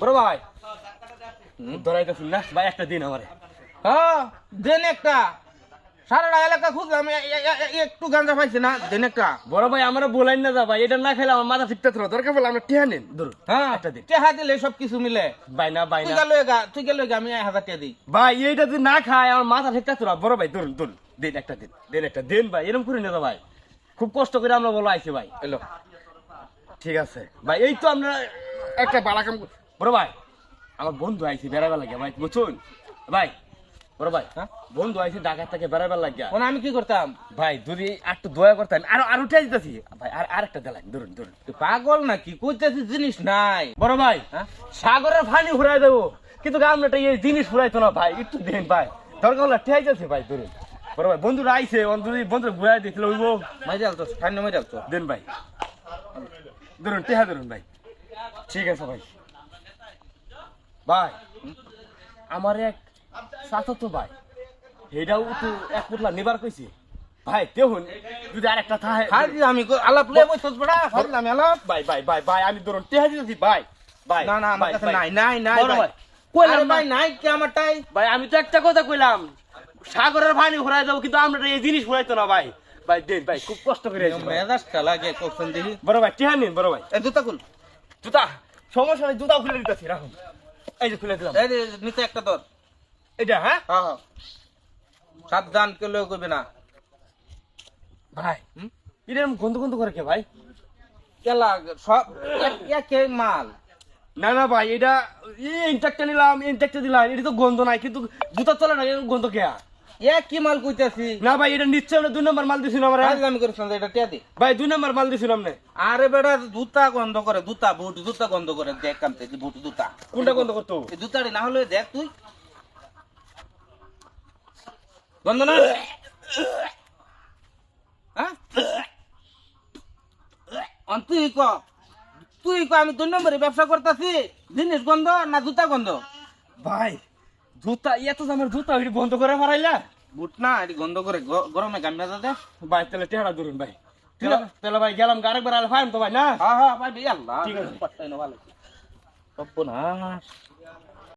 বড় ভাই ধরাইতেছি না ভাই, একটা দিন আমারে। হ্যাঁ দেন একটা, সারাটা এলাকা খুঁজলাম একটু গাঁজা পাইছে না, দেন একটা। বড় ভাই আমরা বলেন না যা ভাই, এটা না খেলে আমার মাথা ঠিকঠাক থাকলো, দরকার পড়লে আমরা টিহা নেন ধরুন। হ্যাঁ একটা দিন টেহা দিলে সব কিছু মিলে। ভাই না ভাই তুই না গেল আমি 1000 টাকা দিই। ভাই, এইটা যদি না খায় আমার মাথা ঠিকঠাক থাকলো। বড় ভাই ধরুন ধরুন, দিন একটা দিন, দিন একটা দিন ভাই, এরকম করে না ভাই, খুব কষ্ট করে আমরা বলো আইছি ভাই। এলো ঠিক আছে ভাই, এই তো আমরা একটা বালা কাম বড় ভাই, আমার বন্ধু আইছে বেড়াবার লাগে ভাই, বুঝুন ভাই। বড় ভাই হ্যাঁ বন্ধু আইছে ঢাকা থেকে বেড়াবার লাগে ওনা আমি কি করতাম? ভাই, যদি একটু দয়া করতেন, আরো উঠে দিতেছি ভাই, আর একটা দিলেন ধরুন ধরুন। তুই পাগল নাকি? কইতেছিস জিনিস নাই। বড় ভাই হ্যাঁ সাগরের পানি ঘুরাই দেবো, কিন্তু আমরা এই জিনিস ঘুরাইতো না ভাই, একটু দেন ভাই, দরকার হলে ঠিক আছে ভাই ধরুন। বড় ভাই বন্ধুরা আইছে, বন্ধুরা ঘুরাই দিয়েছিল ওইব, মাইজাল তো ঠান্ডা মাইজাল তো। দেন ভাই ধরুন, টেহা ধরুন ভাই। ঠিক আছে ভাই। ভাই আমার এক সাথে ভাই, এটাও তো এক পুতলা নিবার কইছে ভাই, দেখুন যদি আরেকটা থাকে। খালি আমি আলাপ লয়ে বসছস বড়া, খালি আমি আলাপ। ভাই ভাই ভাই ভাই আমি ধরুন টেহা দিতেছি ভাই। ভাই না না আমার ভাই, কাছে ভাই। নাই নাই নাই বড় ভাই। ভাই কইলাম আরে না। ভাই নাই কি আমারটাই? ভাই আমি তো একটা কথা কইলাম, সাগরের পানি ঘুরাই দেবো, কিন্তু আমরা এই জিনিস ঘুরাইতো না ভাই। ভাই দেন ভাই, খুব কষ্ট করে আইছি ভাই। মেজাজটা লাগে কখন দেখি। বড় ভাই টেহা নিন বড় ভাই। এই জুতা খুল। জুতা সমস্যা নেই, জুতা খুলে দিতেছি, রাখুন। এই যে খুলে দিলাম এই যে নিচে একটা ধর। এটা। হ্যাঁ হ্যাঁ হ্যাঁ সাবধান কেউ করবে না। ভাই এরকম গন্ধ গন্ধ করে কে ভাই? কেলা সব একে মাল। না না ভাই, এটা ইনটেকটা নিলাম, ইনটেকটা দিলাম, এটা তো গন্ধ নাই, কিন্তু জুতা চলে না, এরকম গন্ধ কে? কি মাল কইতাছি? না ভাই, এটা নিশ্চয় আমরা 2 নম্বর মাল দিছিল আমরা। আমি করেছিলাম এটা টিয়া দি। ভাই 2 নম্বর মাল দিছিল আমরা। আরে বেটা জুতা গন্ধ করে, জুতা বুট জুতা গন্ধ করে, দেখ কানতে বুট জুতা। কোনটা গন্ধ করতো? এই জুতাটি না হলে দেখ তুই গন্ধ না। হ্যাঁ তুই ক আমি 2 নম্বরে ব্যবসা করতেছি, জিনিস গন্ধ না জুতা গন্ধ? ভাই জুতা এত আমার জুতা ওইটা বন্ধ করে মারাইলা। বুট না এটি গন্ধ করে, গরমে গামলা দাদা। ভাই তাহলে টেহারা ধরুন ভাই। ঠিক আছে। তাহলে ভাই গেলাম, আরেকবার আলে ফাইন তো ভাই না। হ্যাঁ হ্যাঁ ভাই ভাই আল্লাহ ঠিক আছে। পাত্তাই না ভালো। সর্বনাশ।